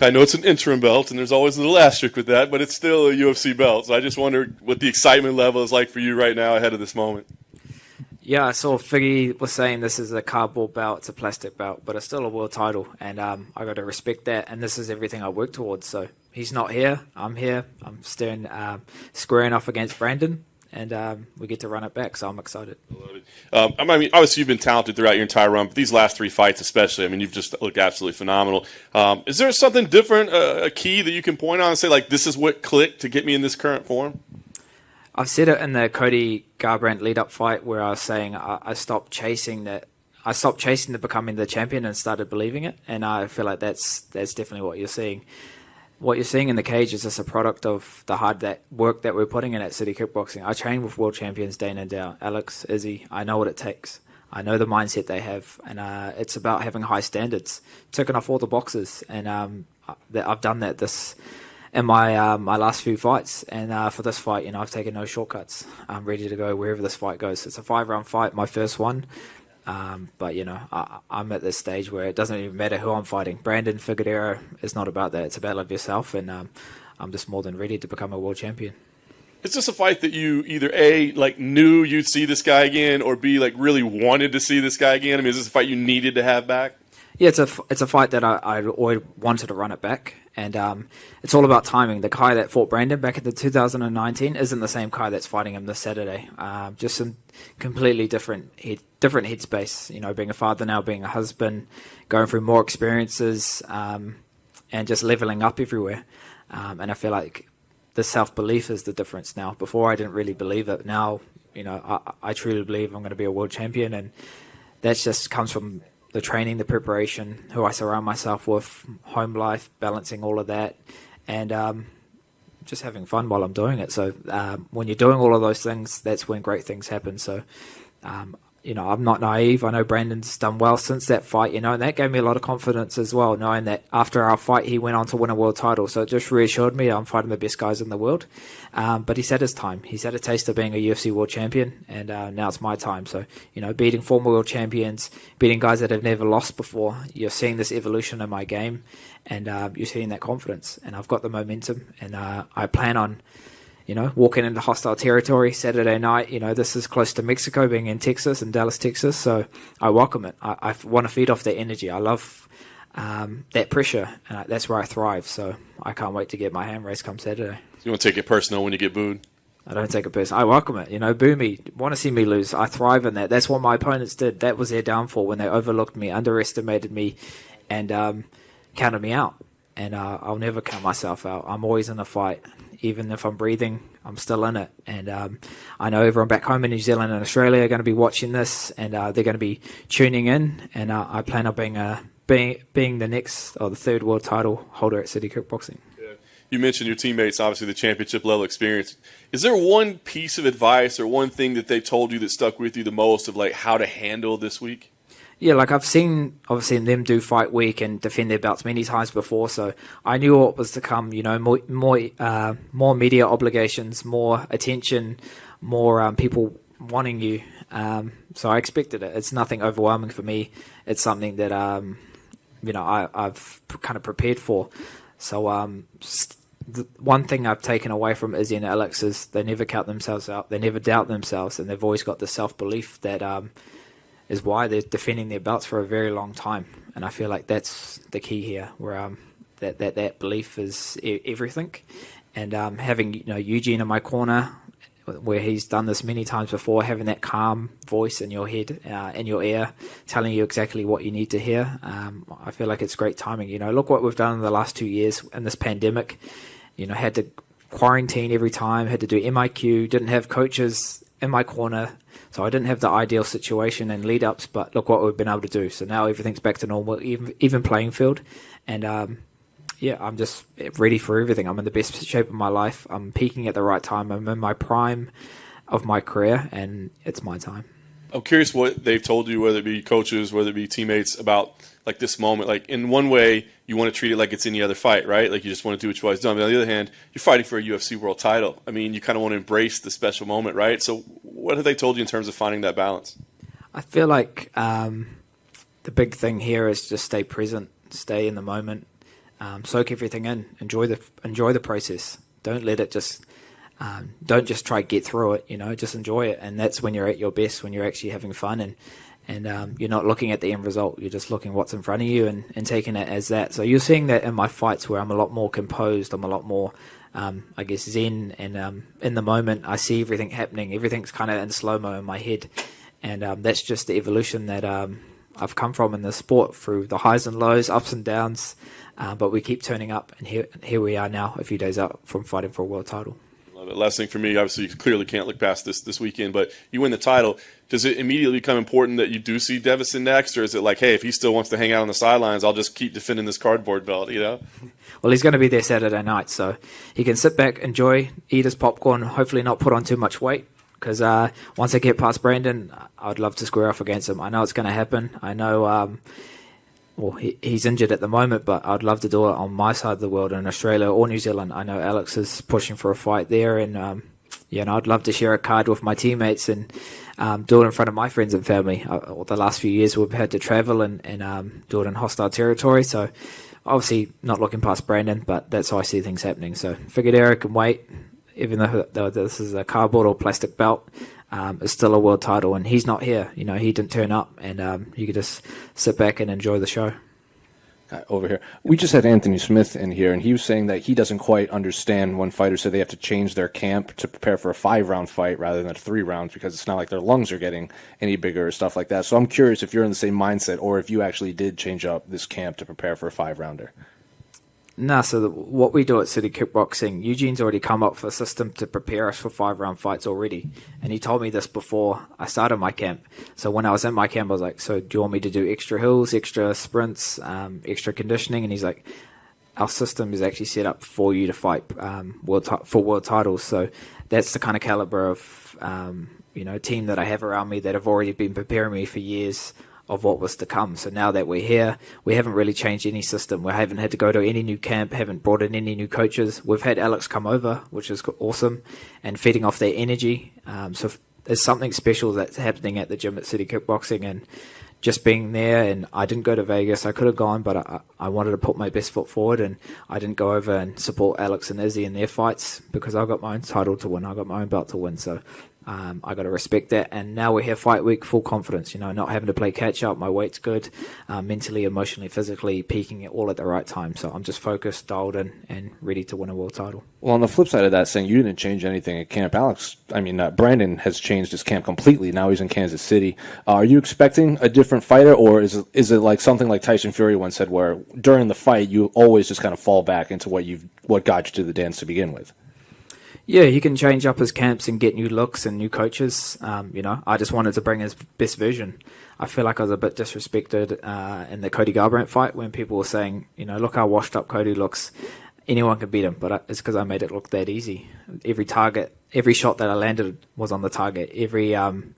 I know it's an interim belt, and there's always a little asterisk with that, but it's still a UFC belt. So I just wonder what the excitement level is like for you right now ahead of this moment. Yeah, I saw Figgy was saying this is a cardboard belt, it's a plastic belt, but it's still a world title, and I got to respect that, and this is everything I work towards. So he's not here, I'm here, I'm squaring off against Brandon, and we get to run it back, so I'm excited. I love it. I mean, obviously you've been talented throughout your entire run, but these last 3 fights especially, I mean, you've just looked absolutely phenomenal. Is there something different, a key that you can point on and say, like, this is what clicked to get me in this current form? I've said it in the Cody Garbrandt lead-up fight where I was saying I stopped chasing that. I stopped chasing to becoming the champion and started believing it, and I feel like that's definitely what you're seeing. What you're seeing in the cage is just a product of the hard work that we're putting in at City Kickboxing. I train with world champions day in and day out. Alex, Izzy, I know what it takes. I know the mindset they have, and it's about having high standards, ticking off all the boxes, and I've done that in my last few fights, and for this fight, I've taken no shortcuts. I'm ready to go wherever this fight goes. It's a 5-round fight, my first one, but I'm at this stage where it doesn't even matter who I'm fighting. Brandon Figueroa is not about that. It's about love yourself, and I'm just more than ready to become a world champion. Is this a fight that you either A, like, knew you'd see this guy again, or B, like, really wanted to see this guy again? I mean, is this a fight you needed to have back? Yeah, it's a fight that I always wanted to run it back, and it's all about timing. The guy that fought Brandon back in the 2019 isn't the same guy that's fighting him this Saturday. Just some completely different headspace. Being a father now, being a husband, going through more experiences, and just leveling up everywhere. And I feel like the self-belief is the difference now. Before I didn't really believe it. Now, I truly believe I'm going to be a world champion, and that just comes from the training, the preparation, who I surround myself with, home life, balancing all of that, and just having fun while I'm doing it. So when you're doing all of those things, that's when great things happen. So, I'm not naive. I know Brandon's done well since that fight, and that gave me a lot of confidence as well, knowing that after our fight, he went on to win a world title. So it just reassured me I'm fighting the best guys in the world. But he's had his time. He's had a taste of being a UFC world champion, and now it's my time. So, beating former world champions, beating guys that have never lost before, you're seeing this evolution in my game, and you're seeing that confidence. And I've got the momentum, and I plan on walking into hostile territory Saturday night. This is close to Mexico, being in Texas, in Dallas, Texas. So I welcome it. I want to feed off that energy. I love that pressure, and that's where I thrive. So I can't wait to get my hand raised come Saturday. You won't take it personal when you get booed? I don't take it personal. I welcome it. Boo me. Want to see me lose. I thrive in that. That's what my opponents did. That was their downfall, when they overlooked me, underestimated me, and counted me out. And I'll never count myself out. I'm always in a fight. Even if I'm breathing, I'm still in it. And I know everyone back home in New Zealand and Australia are going to be watching this, and they're going to be tuning in. And I plan on being the next or the third world title holder at City Kickboxing. Yeah. You mentioned your teammates, obviously the championship level experience. Is there one piece of advice or one thing that they told you that stuck with you the most of like how to handle this week? Yeah, like I've seen them do fight week and defend their belts many times before, so I knew what was to come. More media obligations, more attention, more people wanting you. So I expected it. It's nothing overwhelming for me. It's something that I've kind of prepared for. So the one thing I've taken away from Izzy and Alex is they never count themselves out. They never doubt themselves, and they've always got the self-belief that is why they're defending their belts for a very long time. And I feel like that's the key here, where that belief is everything. And having Eugene in my corner, where he's done this many times before, having that calm voice in your head, in your ear, telling you exactly what you need to hear, I feel like it's great timing. Look what we've done in the last 2 years in this pandemic. Had to quarantine every time, had to do MIQ, didn't have coaches in my corner. So I didn't have the ideal situation and lead-ups, but look what we've been able to do. So now everything's back to normal, even playing field. And, I'm just ready for everything. I'm in the best shape of my life. I'm peaking at the right time. I'm in my prime of my career, and it's my time. I'm curious what they've told you, whether it be coaches, whether it be teammates, about like this moment. Like in one way, you want to treat it like it's any other fight, right? Like you just want to do what you've always done. But on the other hand, you're fighting for a UFC world title. I mean, you kind of want to embrace the special moment, right? So what have they told you in terms of finding that balance? I feel like the big thing here is just stay present, stay in the moment. soak everything in, enjoy the process. Don't let it just don't just try to get through it, just enjoy it. And that's when you're at your best, when you're actually having fun and you're not looking at the end result. You're just looking what's in front of you and taking it as that. So you're seeing that in my fights where I'm a lot more composed. I'm a lot more, I guess, zen. And in the moment, I see everything happening. Everything's kind of in slow-mo in my head. And that's just the evolution that I've come from in the sport, through the highs and lows, ups and downs. But we keep turning up. And here we are now, a few days out from fighting for a world title. Last thing for me, obviously, you clearly can't look past this weekend, but you win the title. Does it immediately become important that you do see Devison next, or is it like, hey, if he still wants to hang out on the sidelines, I'll just keep defending this cardboard belt, Well, he's going to be there Saturday night, so he can sit back, enjoy, eat his popcorn, hopefully not put on too much weight, because once I get past Brandon, I'd love to square off against him. I know it's going to happen. I know he's injured at the moment, but I'd love to do it on my side of the world in Australia or New Zealand. I know Alex is pushing for a fight there, and I'd love to share a card with my teammates and do it in front of my friends and family. The last few years we've had to travel and do it in hostile territory, so obviously not looking past Brandon, but that's how I see things happening. So figured Eric can wait, even though this is a cardboard or plastic belt. It's still a world title, and he's not here. He didn't turn up, and you could just sit back and enjoy the show. Over here, we just had Anthony Smith in here, and he was saying that he doesn't quite understand when fighters say they have to change their camp to prepare for a 5-round fight rather than a 3 rounds, because it's not like their lungs are getting any bigger or stuff like that. So I'm curious if you're in the same mindset, or if you actually did change up this camp to prepare for a 5-rounder. So what we do at City Kickboxing, Eugene's already come up with a system to prepare us for 5-round fights already. And he told me this before I started my camp. So when I was in my camp, I was like, so do you want me to do extra hills, extra sprints, extra conditioning? And he's like, our system is actually set up for you to fight for world titles. So that's the kind of caliber of team that I have around me that have already been preparing me for years of what was to come. So now that we're here, we haven't really changed any system. We haven't had to go to any new camp, haven't brought in any new coaches. We've had Alex come over, which is awesome, and feeding off their energy. So there's something special that's happening at the gym at City Kickboxing, and just being there. And I didn't go to Vegas. I could have gone, but I wanted to put my best foot forward, and I didn't go over and support Alex and Izzy in their fights because I got my own title to win. I got my own belt to win. So I got to respect that. And now we're here fight week, full confidence, not having to play catch up. My weight's good, mentally, emotionally, physically, peaking it all at the right time. So I'm just focused, dialed in, and ready to win a world title. Well, on the flip side of that, saying you didn't change anything at camp, Brandon has changed his camp completely. Now he's in Kansas City. Are you expecting a different fighter, or is it like something like Tyson Fury once said, where during the fight you always just kind of fall back into what got you to the dance to begin with? Yeah, he can change up his camps and get new looks and new coaches. I just wanted to bring his best version. I feel like I was a bit disrespected in the Cody Garbrandt fight when people were saying, look how washed up Cody looks. Anyone can beat him, but it's because I made it look that easy. Every target, every shot that I landed was on the target. Everything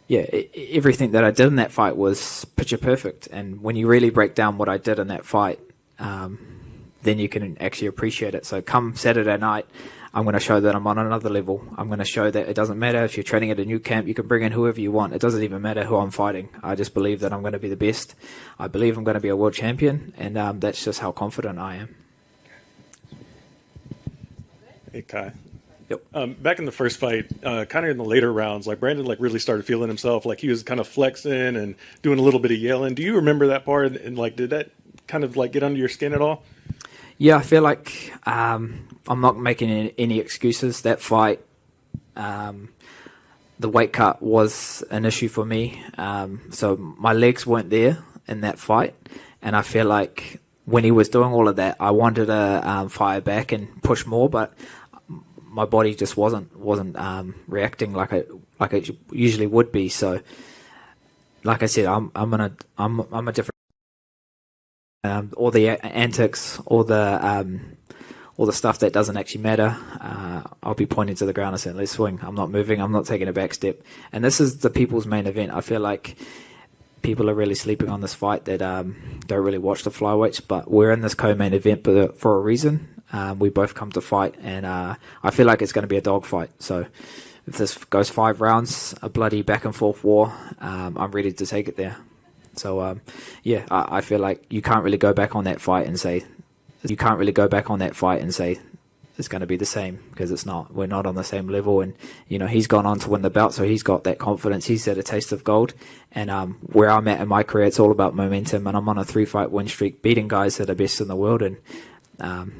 that I did in that fight was picture perfect. And when you really break down what I did in that fight, then you can actually appreciate it. So come Saturday night, I'm going to show that I'm on another level. I'm going to show that it doesn't matter if you're training at a new camp. You can bring in whoever you want. It doesn't even matter who I'm fighting. I just believe that I'm going to be the best. I believe I'm going to be a world champion, and that's just how confident I am. Hey, Kai. Yep. Back in the first fight, kind of in the later rounds, Brandon really started feeling himself. He was kind of flexing and doing a little bit of yelling. Do you remember that part? And did that kind of get under your skin at all? Yeah, I feel like I'm not making any excuses. That fight, the weight cut was an issue for me. So my legs weren't there in that fight. And I feel like when he was doing all of that, I wanted to fire back and push more, but my body just wasn't reacting like it usually would be. So, like I said, I'm a different. All the antics, all the stuff that doesn't actually matter, I'll be pointing to the ground and saying, let's swing. I'm not moving. I'm not taking a back step. And this is the people's main event. I feel like people are really sleeping on this fight that don't really watch the flyweights, but we're in this co-main event for a reason. We both come to fight, and I feel like it's going to be a dogfight. So if this goes 5 rounds, a bloody back and forth war, I'm ready to take it there. So, I feel like you can't really go back on that fight and say you can't really go back on that fight and say it's going to be the same, because it's not. We're not on the same level, and he's gone on to win the belt, so he's got that confidence. He's had a taste of gold, and where I'm at in my career, it's all about momentum, and I'm on a 3-fight win streak, beating guys that are best in the world, and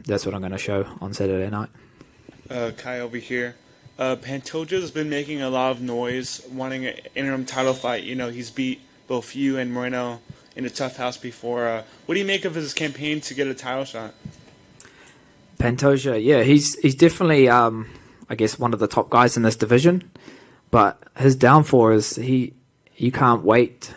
that's what I'm going to show on Saturday night. Kai over here. Pantoja's been making a lot of noise, wanting an interim title fight. He's beat both you and Moreno in a tough house before. What do you make of his campaign to get a title shot? Pantoja, yeah, he's definitely, I guess, one of the top guys in this division. But his downfall is you can't wait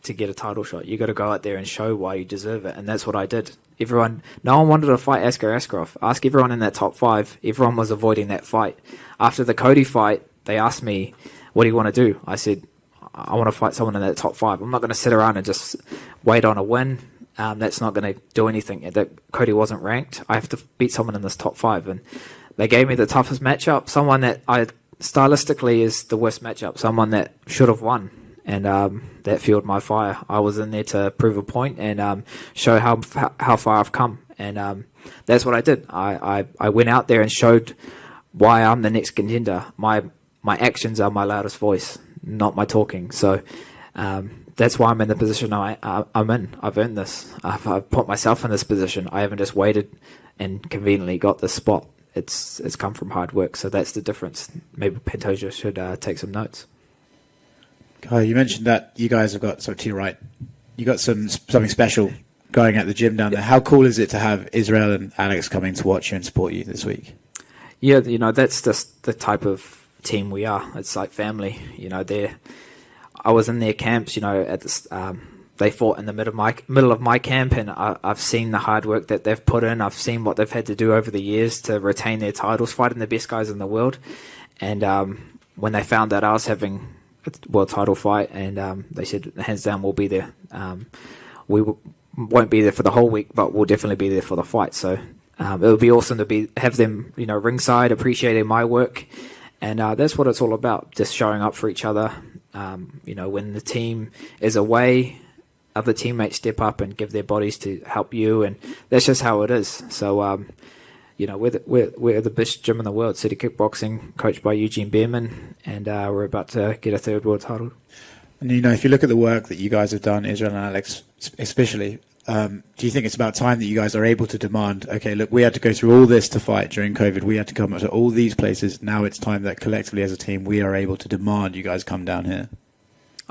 to get a title shot. You got to go out there and show why you deserve it, and that's what I did. No one wanted to fight Askar Askarov. Ask everyone in that top 5. Everyone was avoiding that fight. After the Cody fight, they asked me, "What do you want to do?" I said, "I want to fight someone in that top 5. I'm not going to sit around and just wait on a win. That's not going to do anything." That Cody wasn't ranked. I have to beat someone in this top 5, and they gave me the toughest matchup. Someone that stylistically is the worst matchup. Someone that should have won, and that fueled my fire. I was in there to prove a point and show how far I've come, and that's what I did. I went out there and showed why I'm the next contender. My actions are my loudest voice, not my talking. So. That's why I'm in the position I'm in. I've earned this. I've put myself in this position. I haven't just waited and conveniently got this spot. It's come from hard work. So that's the difference. Maybe Pantoja should take some notes. Kai, you mentioned that you guys have got, so to your right, you got something special going at the gym down there. How cool is it to have Israel and Alex coming to watch you and support you this week? Yeah, that's just the type of team we are. It's like family. I was in their camps, at this, they fought in the middle of my camp, and I've seen the hard work that they've put in. I've seen what they've had to do over the years to retain their titles, fighting the best guys in the world. And when they found that I was having a world title fight, and they said, hands down, we'll be there. We won't be there for the whole week, but we'll definitely be there for the fight. So it would be awesome to have them, ringside, appreciating my work. And that's what it's all about, just showing up for each other. When the team is away, other teammates step up and give their bodies to help you, and that's just how it is. So, we're the best gym in the world, City Kickboxing, coached by Eugene Behrman, and we're about to get a 3rd world title. And if you look at the work that you guys have done, Israel and Alex especially, do you think it's about time that you guys are able to demand, okay, look, we had to go through all this to fight during COVID. We had to come up to all these places. Now it's time that collectively as a team, we are able to demand you guys come down here.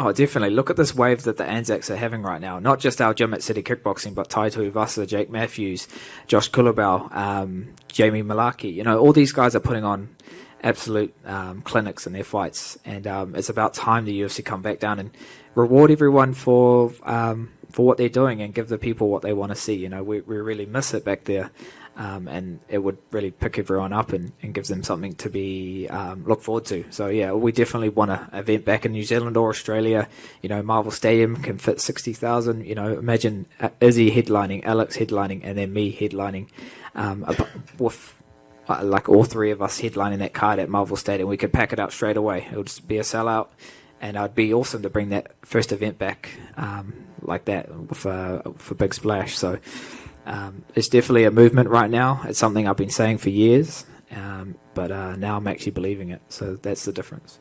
Oh, definitely. Look at this wave that the Anzacs are having right now. Not just our gym at City Kickboxing, but Taito Ivasa, Jake Matthews, Josh Kulabau, Jamie Malaki. All these guys are putting on absolute clinics in their fights. And it's about time the UFC come back down and reward everyone for what they're doing and give the people what they want to see. We really miss it back there, and it would really pick everyone up and give them something to be look forward to. So yeah, we definitely want an event back in New Zealand or Australia. Marvel Stadium can fit 60,000. Imagine Izzy headlining, Alex headlining, and then me headlining, with like all 3 of us headlining that card at Marvel Stadium. We could pack it out straight away. It would just be a sellout. And it'd be awesome to bring that first event back like that with a big splash. So it's definitely a movement right now. It's something I've been saying for years, but now I'm actually believing it. So that's the difference.